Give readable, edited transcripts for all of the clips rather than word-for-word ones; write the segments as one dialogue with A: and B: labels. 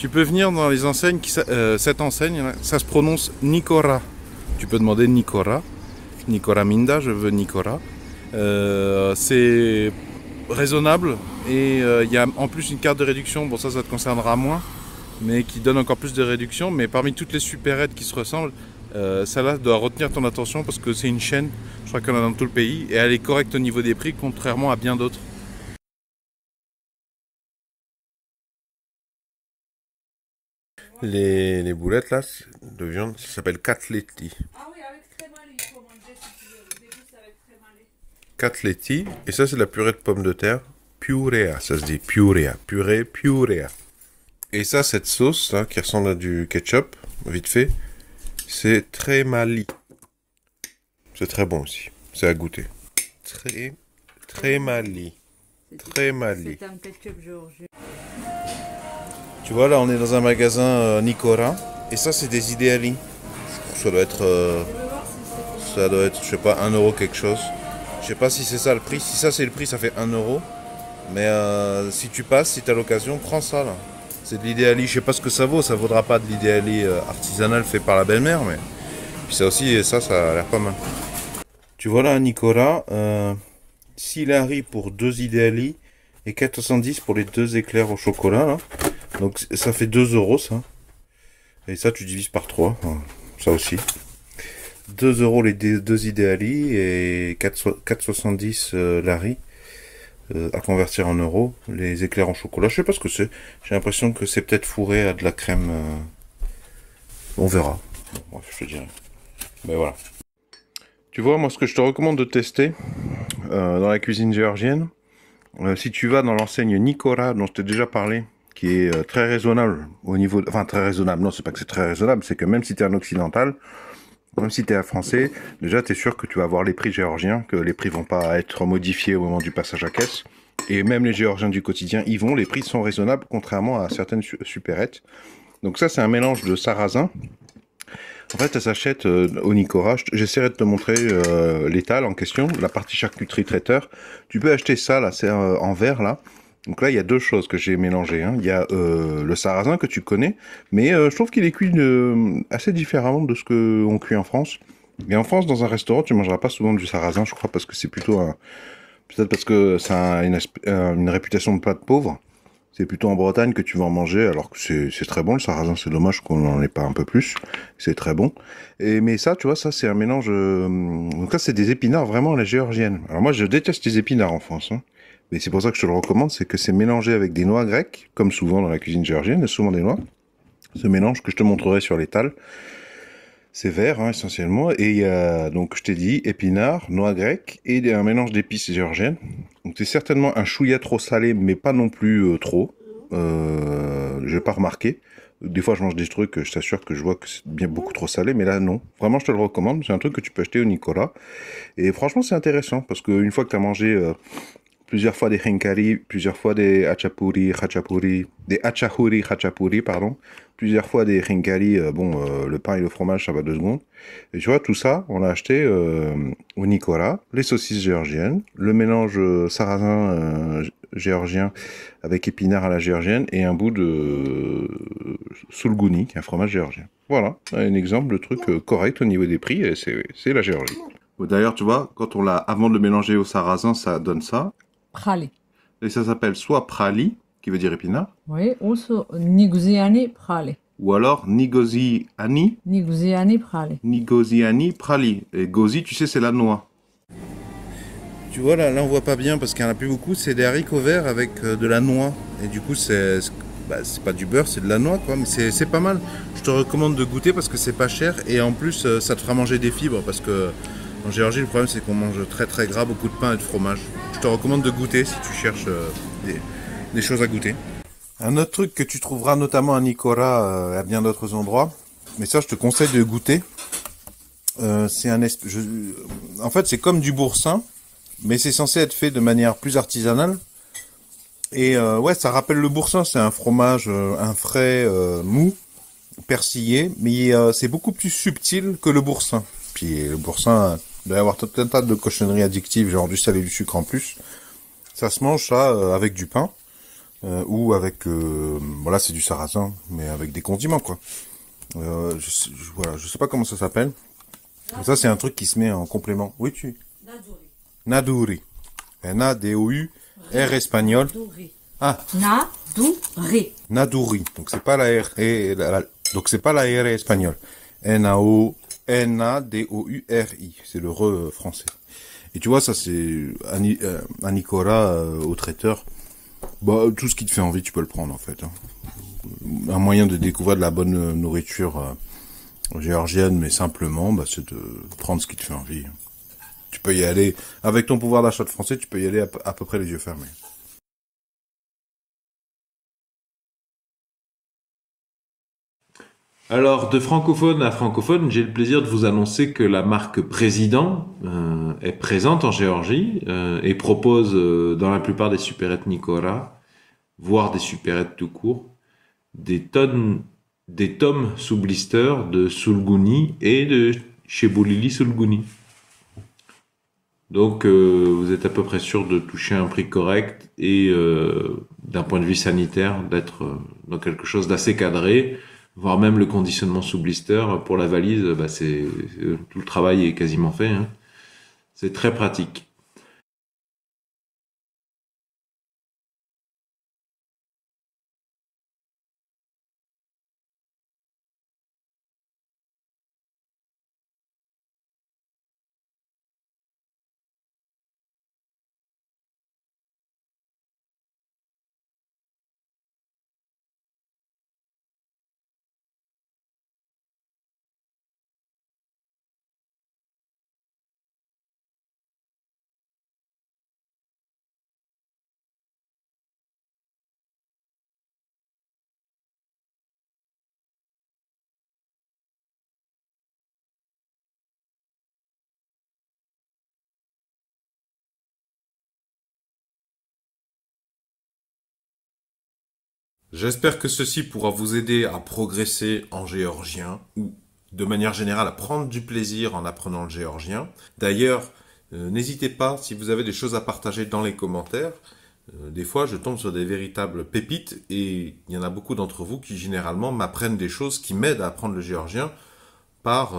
A: Tu peux venir dans les enseignes, cette enseigne, là, ça se prononce Nicora. Tu peux demander Nicora. Nicora Minda, je veux Nicora. C'est raisonnable et il y a en plus une carte de réduction. Bon, ça te concernera moins, mais qui donne encore plus de réduction. Mais parmi toutes les supérettes qui se ressemblent, celle-là doit retenir ton attention parce que c'est une chaîne, je crois qu'on en a dans tout le pays, et elle est correcte au niveau des prix, contrairement à bien d'autres. Les boulettes là de viande, ça s'appelle Katletti.
B: Ah oui, avec crémalé, il faut manger si tu veux. Au début, c'est avec crémalé.
A: Katletti, et ça c'est de la purée de pommes de terre. Purea, ça se dit purea, purée, purea. Et ça, cette sauce là, qui ressemble à du ketchup, vite fait, c'est tremali. C'est très bon aussi, c'est à goûter. Tremali. Tremali.
B: C'est un ketchup géorgien.
A: Tu vois, là, on est dans un magasin Nicora. Et ça, c'est des idéalis. Ça doit être, je sais pas, 1 euro quelque chose. Je sais pas si c'est ça le prix. Si ça, c'est le prix, ça fait 1 euro. Mais si tu passes, si tu as l'occasion, prends ça, là. C'est de l'idéalis. Je sais pas ce que ça vaut. Ça vaudra pas de l'idéalis artisanal fait par la belle-mère. Mais puis ça aussi, ça a l'air pas mal. Tu vois, là, Nicora, 6 laris pour 2 idéalis. Et 4,70 pour les 2 éclairs au chocolat, là. Donc ça fait 2 euros, ça. Et ça, tu divises par 3. Ça aussi. 2 euros les 2 idéalis et 4,70 lari. À convertir en euros. Les éclairs en chocolat, je sais pas ce que c'est. J'ai l'impression que c'est peut-être fourré à de la crème. On verra. Bon, bref, je te dirai. Mais voilà. Tu vois, moi, ce que je te recommande de tester dans la cuisine géorgienne, si tu vas dans l'enseigne Nicora, dont je t'ai déjà parlé, qui est très raisonnable au niveau... Enfin, très raisonnable, non, c'est pas que c'est très raisonnable, c'est que même si tu es un occidental, même si tu es un français, déjà tu es sûr que tu vas avoir les prix géorgiens, que les prix vont pas être modifiés au moment du passage à caisse. Et même les géorgiens du quotidien y vont, les prix sont raisonnables, contrairement à certaines supérettes. Donc ça, c'est un mélange de sarrasin. En fait, ça s'achète au Nicora. J'essaierai de te montrer l'étal en question, la partie charcuterie traiteur. Tu peux acheter ça, là, c'est en verre, là. Donc là, il y a 2 choses que j'ai mélangées. Hein. Il y a le sarrasin que tu connais, mais je trouve qu'il est cuit assez différemment de ce qu'on cuit en France. Et en France, dans un restaurant, tu mangeras pas souvent du sarrasin, je crois, parce que c'est plutôt peut-être parce que ça a une réputation de plat de pauvre. C'est plutôt en Bretagne que tu vas en manger, alors que c'est très bon, le sarrasin, c'est dommage qu'on n'en ait pas un peu plus. C'est très bon. Mais ça, tu vois, ça, c'est un mélange... Donc là, c'est des épinards vraiment à la géorgienne. Alors moi, je déteste les épinards en France, hein. Mais c'est pour ça que je te le recommande, c'est que c'est mélangé avec des noix grecques, comme souvent dans la cuisine géorgienne, il y a souvent des noix. Ce mélange que je te montrerai sur l'étal, c'est vert, hein, essentiellement, et il y a, donc je t'ai dit, épinards, noix grecques, et un mélange d'épices géorgiennes. Donc c'est certainement un chouïa trop salé, mais pas non plus trop. Je n'ai pas remarqué. Des fois je mange des trucs, je t'assure que je vois que c'est bien beaucoup trop salé, mais là non. Vraiment je te le recommande, c'est un truc que tu peux acheter au Nicolas. Et franchement c'est intéressant, parce qu'une fois que tu as mangé... plusieurs fois des khinkali, plusieurs fois des hachapuri, pardon, plusieurs fois des khinkali, le pain et le fromage, ça va 2 secondes. Et tu vois, tout ça, on l'a acheté au Nicora, les saucisses géorgiennes, le mélange sarrasin géorgien avec épinards à la géorgienne et un bout de soulgouni, qui est un fromage géorgien. Voilà, un exemple de truc correct au niveau des prix, et c'est la Géorgie. D'ailleurs, tu vois, quand on l'a, avant de le mélanger au sarrasin, ça donne ça.
B: Prali.
A: Et ça s'appelle soit prali, qui veut dire épinard.
B: Oui, ou niguziani prali.
A: Ou alors nigoziani.
B: Niguziani prali.
A: Nigoziani prali. Et gozi, tu sais, c'est la noix. Tu vois, là on voit pas bien parce qu'il n'y en a plus beaucoup. C'est des haricots verts avec de la noix. Et du coup, c'est pas du beurre, c'est de la noix, quoi. Mais c'est pas mal. Je te recommande de goûter parce que c'est pas cher. Et en plus, ça te fera manger des fibres parce que... En Géorgie, le problème, c'est qu'on mange très très gras, beaucoup de pain et de fromage. Je te recommande de goûter si tu cherches des choses à goûter. Un autre truc que tu trouveras notamment à Nicora et à bien d'autres endroits, mais ça, je te conseille de goûter. C'est en fait, c'est comme du boursin, mais c'est censé être fait de manière plus artisanale. Et ouais, ça rappelle le boursin, c'est un fromage, un frais mou, persillé, mais c'est beaucoup plus subtil que le boursin. Puis le boursin... Il doit y avoir tout un tas de cochonneries addictives, genre du sel et du sucre en plus. Ça se mange, ça, avec du pain. ou avec, voilà, c'est du sarrasin, mais avec des condiments, quoi. Voilà, je sais pas comment ça s'appelle. Mais ça, c'est un truc qui se met en complément. Oui,
B: Naduri.
A: Naduri. N-A-D-O-U-R espagnol.
B: Naduri.
A: Ah,
B: Naduri.
A: Naduri. Donc c'est pas la R et donc c'est pas la R espagnole. N-A-D-O-U-R-I. C'est le re français. Et tu vois, ça c'est à Nicolas, au traiteur. Bah, tout ce qui te fait envie, tu peux le prendre en fait. Hein. Un moyen de découvrir de la bonne nourriture géorgienne, mais simplement, bah, c'est de prendre ce qui te fait envie. Tu peux y aller, avec ton pouvoir d'achat de français, tu peux y aller à peu près les yeux fermés.
C: Alors, de francophone à francophone, j'ai le plaisir de vous annoncer que la marque Président est présente en Géorgie et propose dans la plupart des supérettes Nicolas, voire des supérettes tout court, des tomes sous blister de Sulguni et de Cheboulili Sulguni. Donc, vous êtes à peu près sûr de toucher un prix correct et d'un point de vue sanitaire, d'être dans quelque chose d'assez cadré, voire même le conditionnement sous blister pour la valise, bah tout le travail est quasiment fait. Hein. C'est très pratique.
A: J'espère que ceci pourra vous aider à progresser en géorgien ou de manière générale à prendre du plaisir en apprenant le géorgien. D'ailleurs, n'hésitez pas si vous avez des choses à partager dans les commentaires. Des fois, je tombe sur des véritables pépites et il y en a beaucoup d'entre vous qui généralement m'apprennent des choses qui m'aident à apprendre le géorgien par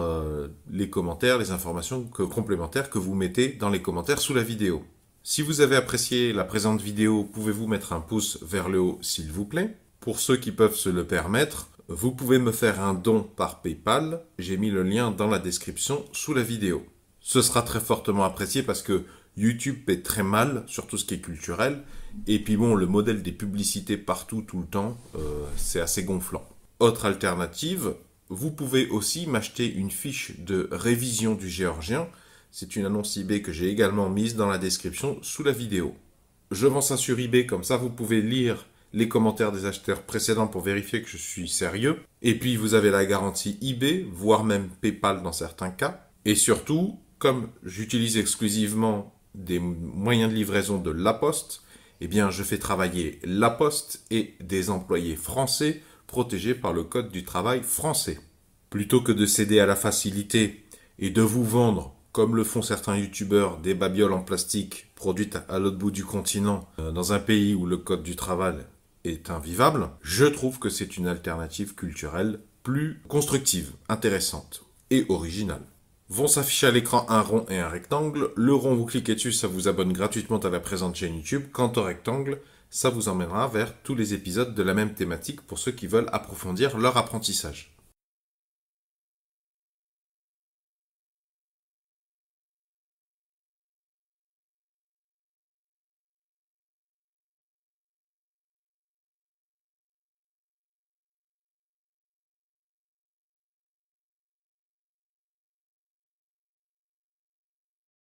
A: les commentaires, les informations complémentaires que vous mettez dans les commentaires sous la vidéo. Si vous avez apprécié la présente vidéo, pouvez-vous mettre un pouce vers le haut s'il vous plaît. Pour ceux qui peuvent se le permettre, vous pouvez me faire un don par PayPal. J'ai mis le lien dans la description sous la vidéo. Ce sera très fortement apprécié parce que YouTube paie très mal sur tout ce qui est culturel. Et puis bon, le modèle des publicités partout, tout le temps, c'est assez gonflant. Autre alternative, vous pouvez aussi m'acheter une fiche de révision du géorgien. C'est une annonce eBay que j'ai également mise dans la description sous la vidéo. Je vends ça sur eBay, comme ça vous pouvez lire les commentaires des acheteurs précédents pour vérifier que je suis sérieux. Et puis vous avez la garantie eBay, voire même PayPal dans certains cas. Et surtout, comme j'utilise exclusivement des moyens de livraison de La Poste, eh bien je fais travailler La Poste et des employés français protégés par le code du travail français. Plutôt que de céder à la facilité et de vous vendre, comme le font certains youtubeurs, des babioles en plastique produites à l'autre bout du continent, dans un pays où le code du travail est invivable, je trouve que c'est une alternative culturelle plus constructive, intéressante et originale. Vont s'afficher à l'écran un rond et un rectangle. Le rond, vous cliquez dessus, ça vous abonne gratuitement à la présente chaîne YouTube. Quant au rectangle, ça vous emmènera vers tous les épisodes de la même thématique pour ceux qui veulent approfondir leur apprentissage.